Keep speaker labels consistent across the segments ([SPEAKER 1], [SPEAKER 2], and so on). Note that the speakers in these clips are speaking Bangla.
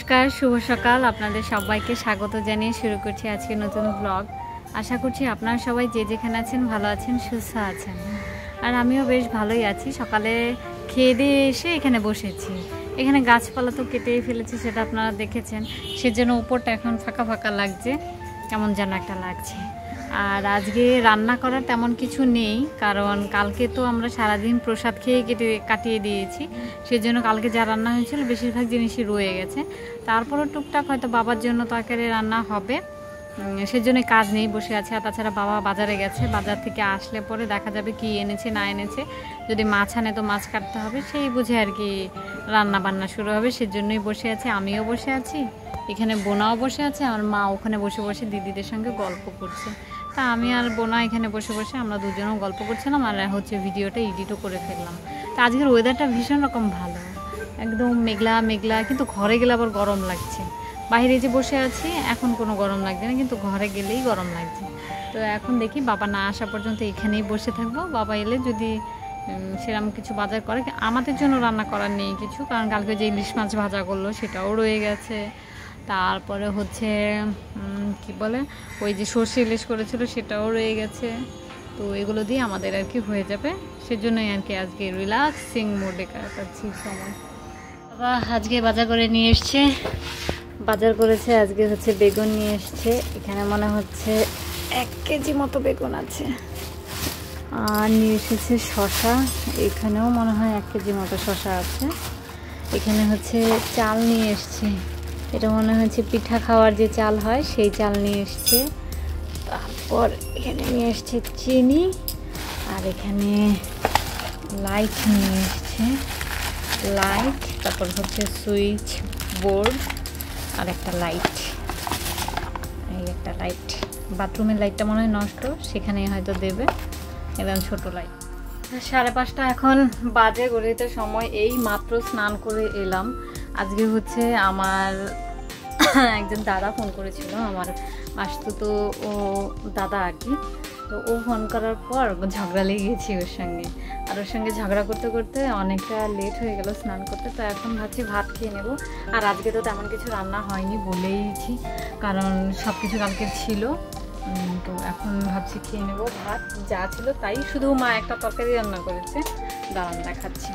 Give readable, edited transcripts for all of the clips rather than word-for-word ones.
[SPEAKER 1] নমস্কার, শুভ সকাল। আপনাদের সবাইকে স্বাগত জানিয়ে শুরু করছি আজকে নতুন ব্লগ। আশা করছি আপনারা সবাই যে যেখানে আছেন ভালো আছেন, সুস্থ আছেন। আর আমিও বেশ ভালোই আছি। সকালে খেয়ে দিয়ে এসে এখানে বসেছি। এখানে গাছপালা তো কেটেই ফেলেছি, সেটা আপনারা দেখেছেন। সেজন্য উপরটা এখন ফাঁকা ফাঁকা লাগছে, কেমন যেন একটা লাগছে। আর আজকে রান্না করার তেমন কিছু নেই, কারণ কালকে তো আমরা সারাদিন প্রসাদ খেয়ে কাটিয়ে দিয়েছি। সেজন্য কালকে যা রান্না হয়েছিল বেশিরভাগ জিনিসই রয়ে গেছে। তারপরও টুকটাক হয়তো বাবার জন্য তরকারি রান্না হবে, সেজন্য কাজ নেই, বসে আছে। আর তাছাড়া বাবা বাজারে গেছে, বাজার থেকে আসলে পরে দেখা যাবে কি এনেছে না এনেছে। যদি মাছ আনে তো মাছ কাটতে হবে, সেই বুঝে আর কি রান্না বান্না শুরু হবে। সেজন্যই বসে আছে, আমিও বসে আছি, এখানে বোনাও বসে আছে, আমার মা ওখানে বসে বসে দিদিদের সঙ্গে গল্প করছে। তা আমি আর বোনা এখানে বসে বসে আমরা দুজনেও গল্প করছিলাম, আর হচ্ছে ভিডিওটা এডিটও করে ফেললাম। তা আজকের ওয়েদারটা ভীষণ রকম ভালো, একদম মেঘলা মেঘলা, কিন্তু ঘরে গেলে আবার গরম লাগছে। বাইরে যে বসে আছি এখন কোনো গরম লাগছে না, কিন্তু ঘরে গেলেই গরম লাগছে। তো এখন দেখি বাবা না আসা পর্যন্ত এখানেই বসে থাকবো। বাবা এলে যদি সেরকম কিছু বাজার করে, আমাদের জন্য রান্না করার নেই কিছু, কারণ কালকে যে ইলিশ মাছ ভাজা করলো সেটাও রয়ে গেছে। তারপরে হচ্ছে কি বলে, ওই যে সর্ষে ইলিশ করেছিল সেটাও রয়ে গেছে। তো এগুলো দিয়ে আমাদের আর কি হয়ে যাবে। সেজন্যই আর কি আজকে রিল্যাক্সিং মোডে কাটাচ্ছি সময়। বাবা আজকে বাজার করে নিয়ে এসছে, বাজার করেছে আজকে হচ্ছে বেগুন নিয়ে এসছে। এখানে মনে হচ্ছে 1 কেজি মতো বেগুন আছে। আর নিয়ে এসেছে শসা, এখানেও মনে হয় 1 কেজি মতো শসা আছে। এখানে হচ্ছে চাল নিয়ে এসছে, এটা মনে হচ্ছে পিঠা খাওয়ার যে চাল হয় সেই চাল নিয়ে এসছে। তারপর এখানে নিয়ে এসছে চিনি, আর এখানে লাইট নিয়ে এসছে, লাইট। তারপর হচ্ছে সুইচ বোর্ড আর একটা লাইট, এই একটা লাইট। বাথরুমের লাইটটা মনে হয় নষ্ট, সেখানে হয়তো দেবে, একদম ছোট লাইট। 5:30 এখন বাজে, গড়িতে সময়। এই মাত্র স্নান করে এলাম। আজকে হচ্ছে আমার একজন দাদা ফোন করেছিল, আমার মাসতুতো ও দাদা আর কি। তো ও ফোন করার পর ঝগড়া লেগে গেছি ওর সঙ্গে, আর ওর সঙ্গে ঝগড়া করতে করতে অনেকটা লেট হয়ে গেল স্নান করতে। তো এখন ভাবছি ভাত খেয়ে নেব। আর আজকে তো তেমন কিছু রান্না হয়নি বলেইছি, কারণ সব কিছু কালকে ছিল। তো এখন ভাবছি খেয়ে নেবো ভাত, যা ছিল তাই, শুধু মা একটা তরকারি রান্না করেছে, দাঁড়ান দেখাচ্ছি।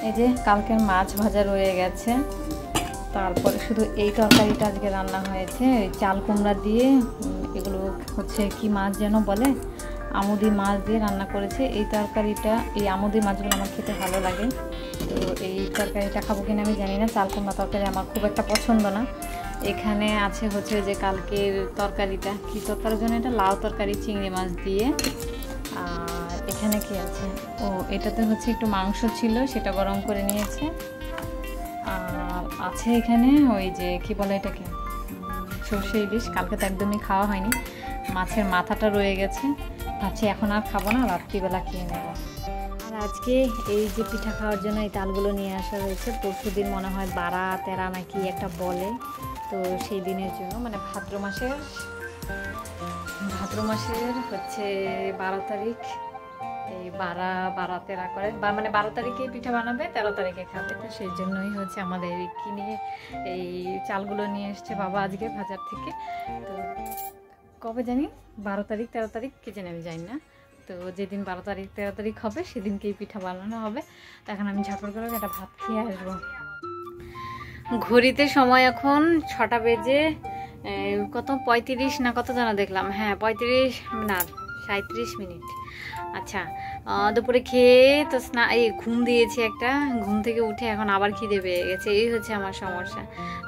[SPEAKER 1] এই যে কালকের মাছ ভাজা রয়ে গেছে, তারপরে শুধু এই তরকারিটা আজকে রান্না হয়েছে চাল কুমড়া দিয়ে। এগুলো হচ্ছে কি মাছ যেন বলে, আমুদি মাছ দিয়ে রান্না করেছে এই তরকারিটা। এই আমুদি মাছগুলো আমার খেতে ভালো লাগে, তো এই তরকারিটা খাবো কিনা আমি জানি না। চাল কুমড়া তরকারি আমার খুব একটা পছন্দ না। এখানে আছে হচ্ছে যে কালকের তরকারিটা, কি তরকারির জন্য এটা, লাউ তরকারি চিংড়ি মাছ দিয়ে। আর এখানে কি আছে, ও এটাতে হচ্ছে একটু মাংস ছিল, সেটা গরম করে নিয়েছে। আর আছে এখানে ওই যে কি বলে এটাকে, সর্ষে ইলিশ। কালকে তো একদমই খাওয়া হয়নি, মাছের মাথাটা রয়ে গেছে। ভাবছি এখন আর খাবো না, রাত্রিবেলা খেয়ে নেব। আর আজকে এই যে পিঠা খাওয়ার জন্য এই তালগুলো নিয়ে আসা হয়েছে। পরশুদিন মনে হয় 12-13 নাকি একটা বলে, তো সেই দিনের জন্য, মানে ভাদ্র মাসের হচ্ছে 12 তারিখ। এই 12-13 করে, মানে 12 তারিখে পিঠা বানাবে, 13 তারিখে খাবে। তো সেই জন্যই হচ্ছে আমাদের কিনে এই চালগুলো নিয়ে এসছে বাবা আজকে বাজার থেকে। তো কবে জানি 12 তারিখ 13 তারিখ কে জানি, আমি জানি না। তো যেদিন 12 তারিখ 13 তারিখ হবে সেদিনকেই পিঠা বানানো হবে। তো এখন আমি ঝটপট করে একটা ভাত খেয়ে আসবো। ঘড়িতে সময় এখন 6টা বেজে কত 35 না কত জানা দেখলাম, হ্যাঁ 35 না 37 মিনিট। আচ্ছা, দুপুরে খেয়ে তো এই ঘুম দিয়েছি একটা, ঘুম থেকে উঠে এখন আবার খিদে পেয়ে গেছে। এই হচ্ছে আমার সমস্যা,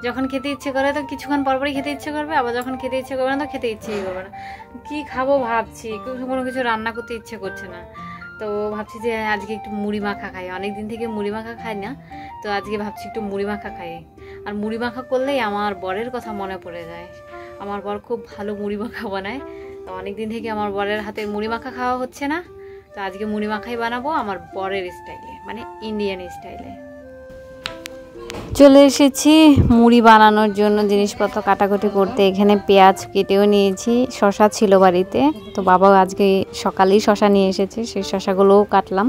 [SPEAKER 1] যখন খেতে ইচ্ছে করে তো কিছুক্ষণ পরপরই খেতে ইচ্ছে করবে, আবার যখন খেতে ইচ্ছে করবে না তো খেতে ইচ্ছেই করবে না। কী খাবো ভাবছি, কোনো কিছু রান্না করতে ইচ্ছে করছে না। তো ভাবছি যে আজকে একটু মুড়ি মাখা খাই, অনেকদিন থেকে মুড়ি মাখা খাই না। তো আজকে ভাবছি একটু মুড়ি মাখা খাই। আর মুড়ি মাখা করলেই আমার বরের কথা মনে পড়ে যায়। আমার বর খুব ভালো মুড়ি মাখা বানায়, তো অনেকদিন থেকে আমার বরের হাতে মুড়ি মাখা খাওয়া হচ্ছে না। তো আজকে মুড়ি মাখাই বানাবো আমার বরের স্টাইলে, মানে ইন্ডিয়ান স্টাইলে। চলে এসেছি মুড়ি বানানোর জন্য জিনিসপত্র কাটাকুটি করতে। এখানে পেঁয়াজ কেটেও নিয়েছি, শশা ছিল বাড়িতে, তো বাবাও আজকে সকালেই শশা নিয়ে এসেছে, সেই শশাগুলোও কাটলাম।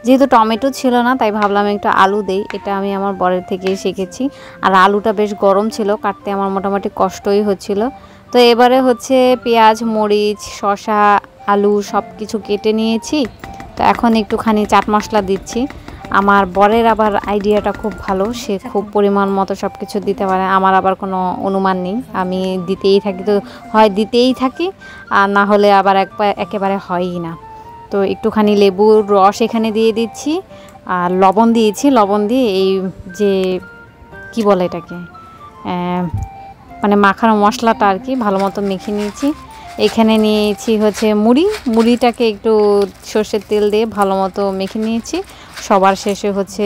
[SPEAKER 1] যেহেতু টমেটো ছিল না তাই ভাবলাম একটু আলু দেই, এটা আমি আমার বরের থেকেই শিখেছি। আর আলুটা বেশ গরম ছিল, কাটতে আমার মোটামুটি কষ্টই হচ্ছিল। তো এবারে হচ্ছে পেঁয়াজ, মরিচ, শশা, আলু সব কিছু কেটে নিয়েছি। তো এখন একটুখানি চাট মশলা দিচ্ছি। আমার বরের আবার আইডিয়াটা খুব ভালো, সে খুব পরিমাণ মতো সব কিছু দিতে পারে, আমার আবার কোনো অনুমান নেই, আমি দিতেই থাকি, তো হয় দিতেই থাকি আর না হলে আবার একেবারে হয়ই না। তো একটুখানি লেবুর রস এখানে দিয়ে দিচ্ছি আর লবণ দিয়েছি, লবণ দিয়ে এই যে কি বলে এটাকে মানে মাখানো মশলাটা আর কি ভালো মতো মেখে নিয়েছি। এখানে নিয়েছি হচ্ছে মুড়িটাকে একটু সর্ষের তেল দিয়ে ভালো মতো মেখে নিয়েছি। সবার শেষে হচ্ছে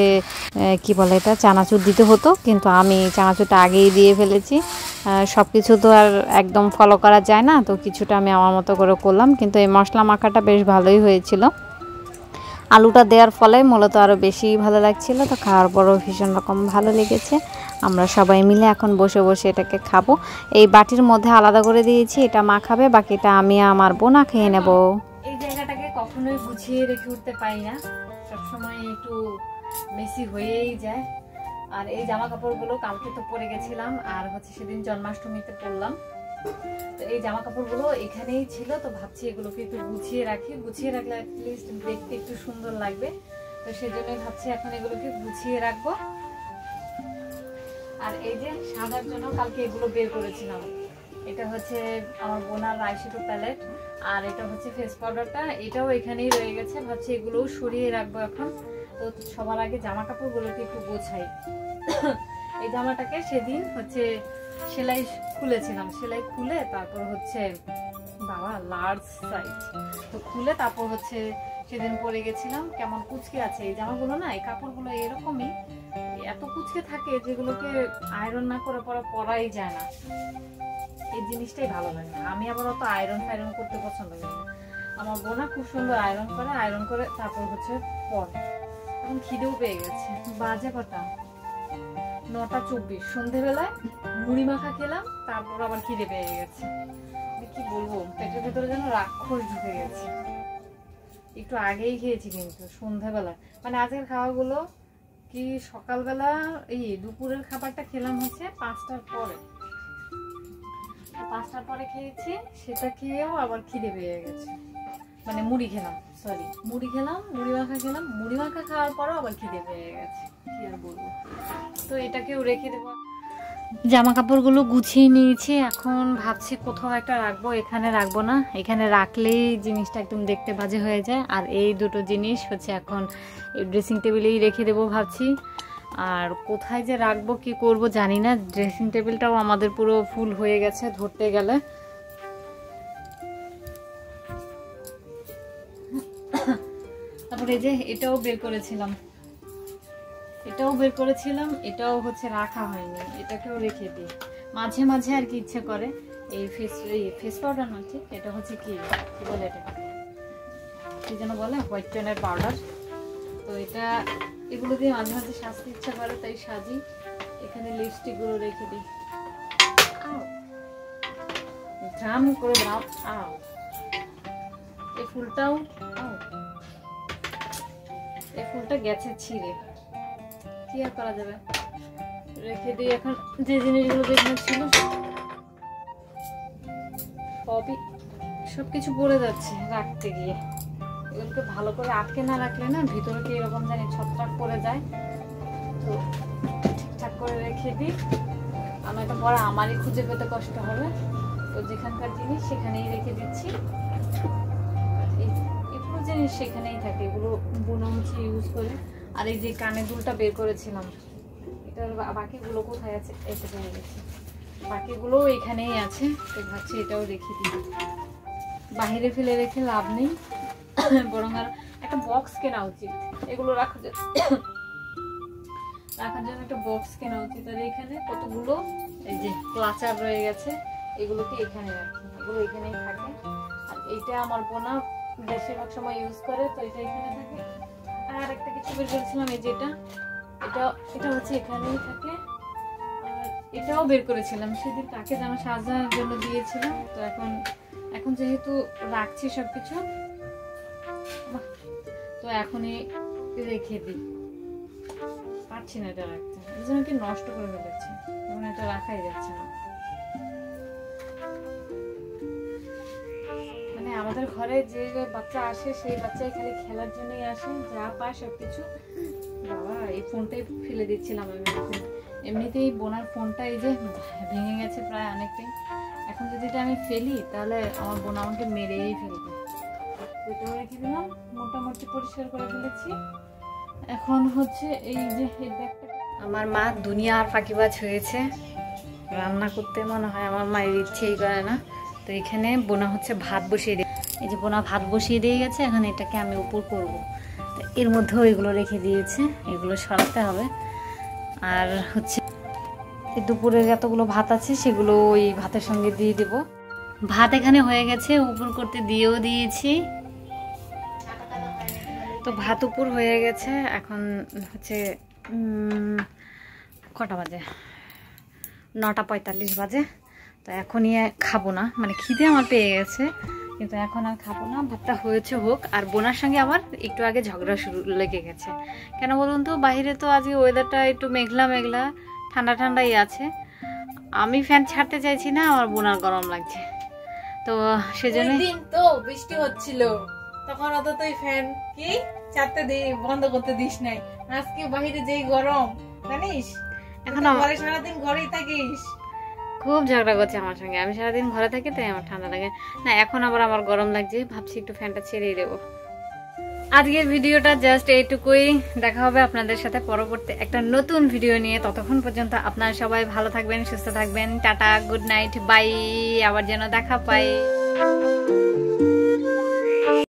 [SPEAKER 1] কি বলে এটা চানাচুর দিতে হতো, কিন্তু আমি চানাচুরটা আগেই দিয়ে ফেলেছি। সব কিছু তো আর একদম ফলো করা যায় না, তো কিছুটা আমি আমার মতো করে করলাম, কিন্তু এই মশলা মাখাটা বেশ ভালোই হয়েছিল। আলুটা দেওয়ার ফলে মূলত আরও বেশি ভালো লাগছিল, তো খাওয়ার পরও ভীষণ রকম ভালো লেগেছে। আমরা সবাই মিলে এখন বসে বসে এটাকে খাবো। এই বাটির মধ্যে আলাদা করে দিয়েছি, এটা মা খাবে, বাকিটা আমি আমার বোনা খেয়ে নেব। এই জায়গাটাকে কখনোই গুছিয়ে রেখে উঠতে পারি না, সবসময় একটু মেসি হয়েই যায়। আর এই জামা কাপড়গুলো কালকে তো পরে গেছিলাম, আর হচ্ছে সেদিন জন্মাষ্টমীতে পরলাম, তো এই জামা কাপড়গুলো এখানেই ছিল, তো ভাবছি এগুলোকে একটু গুছিয়ে রাখি, গুছিয়ে রাখলে অ্যাটলিস্ট দেখতে একটু সুন্দর লাগবে, তো সেজন্যই ভাবছি এখন এগুলোকে গুছিয়ে রাখবো। আর এই যে সাদার জন্য কালকে এগুলো বের করেছিলাম, এটা হচ্ছে আমার বোনার আইশ্যাডো প্যালেট, আর এটা হচ্ছে ফেস পাউডারটা, এটাও এখানেই রয়ে গেছে, ভাবছি এগুলোও সরিয়ে রাখবো এখন। তো সবার আগে জামা কাপড়গুলোকে একটু গোছাই। এই জামাটাকে সেদিন হচ্ছে সেলাই খুলেছিলাম, সেলাই খুলে তারপর হচ্ছে বাবা লার্জ সাইজ, তো খুলে তারপর হচ্ছে সেদিন পরে গেছিলাম। কেমন কুচকে আছে এই জামাগুলো, না এই কাপড়গুলো এরকমই এত কুচকে থাকে যেগুলোকে আয়রন না করে পরাই যায় না, এই জিনিসটাই ভালো লাগে না। আমি আবার অত আয়রন ফায়রন করতে পছন্দ করি না, আমার বোনা খুব সুন্দর আয়রন করে তারপর হচ্ছে পরে। এখন খিদেও পেয়ে গেছে, বাজে কটা 9:24, সন্ধেবেলায় মুড়ি মাখা খেলাম, তারপর আবার খিদে পেয়ে গেছে। কি বলবো, পেটের ভেতরে যেন রাক্ষস ঢুকে গেছে। একটু আগেই খেয়েছি কিন্তু সন্ধ্যাবেলায়, মানে আজকের খাওয়াগুলো কি সকালবেলা এই দুপুরের খাবারটা খেলাম হচ্ছে 5টার পরে, 5টার পরে খেয়েছি, সেটা খেয়েও আবার খিদে পেয়ে গেছে। মানে মুড়ি খেলাম, মুড়ি মাখা খেলাম, মুড়ি মাখা খাওয়ার পরও আবার খিদে পেয়ে গেছে, কি আর বলবো। তো এটাকেও রেখে দেবো। জামা কাপড়গুলো গুছিয়ে নিয়েছি, এখন ভাবছি কোথাও একটা রাখবো, এখানে রাখবো না, এখানে রাখলেই জিনিসটা একদম দেখতে বাজে হয়ে যায়। আর এই দুটো জিনিস হচ্ছে এখন এই ড্রেসিং টেবিলেই রেখে দেবো ভাবছি। আর কোথায় যে রাখবো কি করব জানি না, ড্রেসিং টেবিলটাও আমাদের পুরো ফুল হয়ে গেছে ধরতে গেলে। তারপরে এই যে এটাও বের করেছিলাম, এটাও হচ্ছে রাখা হয়নি, এটাকেও রেখে দিই। মাঝে মাঝে আর কি ইচ্ছে করে এই ফেস পাউডার না, ঠিক এটা হচ্ছে কি বলে, এটা কি যেন বলে, হোয়াইট টোনের পাউডার, তো এটা এগুলো দিয়ে মাঝে মাঝে সাজতে ইচ্ছা করে, তাই সাজি। এখানে লিপস্টিক গুলো রেখে দিই, ড্রাম করে দাও। এই ফুলটা গেছে ছিঁড়ে, কি আর করা যাবে, রেখে দিই। এখন যে জিনিসগুলো যেখানে ছিল সবকিছু পড়ে যাচ্ছে রাখতে গিয়ে, এগুলোকে ভালো করে আটকে না রাখলে না ভিতরে কি এরকম জানি ছত্রাক পড়ে যায়, তো ঠিকঠাক করে রেখে দিই, আমি এটা পরে আমারই খুঁজে পেতে কষ্ট হবে, তো যেখানকার জিনিস সেখানেই রেখে দিচ্ছি। এগুলো জিনিস সেখানেই থাকে, এগুলো বোনা হচ্ছে ইউজ করে। আর এই যে কানের দুলটা বের করেছিলাম, এটার বাকিগুলো কোথায় আছে, এটা পেয়ে গেছে, বাকিগুলো এখানেই আছে, তো ভাবছি এটাও রেখে দিই, বাহিরে ফেলে রেখে লাভ নেই, বরং আর একটা বক্স কেনা উচিত, এগুলো রাখার জন্য একটা বক্স কেনা উচিত। আর এখানে কতগুলো এই যে ক্লাচার রয়ে গেছে, এগুলোকে এখানে রাখি, এগুলো এখানেই থাকে। আর এইটা আমার বোনা বেশিরভাগ সময় ইউজ করে, তো এটা এখানে থাকে। আর একটা কিছু বের করেছিলাম, এই যেটা এটা হচ্ছে এখানেই থাকে, এটাও বের করেছিলাম সেদিন, কাকে যেন সাজানোর জন্য দিয়েছিলাম। তো এখন যেহেতু রাখছি সবকিছু, তো এখনই রেখে দিই, পারছি না এটা রাখতে, এই জন্য কি নষ্ট করে ফেলেছি, এখন এটা রাখাই যাচ্ছে না। মানে আমাদের ঘরে যে বাচ্চা আসে সেই বাচ্চাই খালি খেলার জন্যই আসে, যা পায় সবকিছু। বাবা এই ফোনটাই ফেলে দিচ্ছিলাম আমি, এমনিতেই বোনার ফোনটা এই যে ভেঙে গেছে প্রায় অনেকটাই। এখন যদি এটা আমি ফেলি তাহলে আমার বোন আমাকে মেরেই ফেলবে। এটাও রেখে দিলাম, মোটামুটি পরিষ্কার করে ফেলেছি। এখন হচ্ছে এই যে এই ব্যাগটা, আমার মা দুনিয়ার ফাঁকিবাজ হয়েছে, রান্না করতে মনে হয় আমার মায়ের ইচ্ছেই করে না। তো এখানে বোনা হচ্ছে ভাত বসিয়ে দিয়ে, এই যে বোনা ভাত বসিয়ে দিয়ে গেছে, এখন এটাকে আমি উপর করব। তো এর মধ্যেও এগুলো রেখে দিয়েছে, এগুলো সরাতে হবে। আর হচ্ছে এই দুপুরে যতগুলো ভাত আছে সেগুলো ওই ভাতের সঙ্গে দিয়ে দেব। ভাত এখানে হয়ে গেছে, উপর করতে দিয়েও দিয়েছি। তো ভাত উপর হয়ে গেছে, এখন হচ্ছে কটা বাজে, 9:45 বাজে। তো এখনই খাবো না, মানে খিদে আমার পেয়ে গেছে, কিন্তু এখন আর খাবো না। ভাতটা হয়েছে হোক। আর বোনার সঙ্গে আমার একটু আগে ঝগড়া লেগে গেছে। কেন বলুন তো, বাইরে তো আজকে ওয়েদারটা একটু মেঘলা মেঘলা, ঠান্ডা ঠান্ডাই আছে। আমি ফ্যান ছাড়তে চাইছি না, আমার বোনার গরম লাগছে। তো সেজন্য
[SPEAKER 2] তো বৃষ্টি হচ্ছিল, তখন অত তুই ফ্যান কি ছাড়তে বন্ধ করতে দিস নাই। আজকে বাইরে যেই গরম জানিস, এখন ঘরে সারাদিন ঘরেই থাকিস।
[SPEAKER 1] খুব ঝগড়া করছে আমার সঙ্গে, আমি সারাদিন ঘরে থাকি তাই আমার ঠান্ডা লাগে না। এখন আবার আমার গরম লাগছে, ভাবছি একটু ফ্যানটা ছেড়েই দেবো। আজকের ভিডিওটা জাস্ট এইটুকুই, দেখা হবে আপনাদের সাথে পরবর্তী একটা নতুন ভিডিও নিয়ে। ততক্ষণ পর্যন্ত আপনারা সবাই ভালো থাকবেন, সুস্থ থাকবেন। টাটা, গুড নাইট, বাই, আবার যেন দেখা পাই।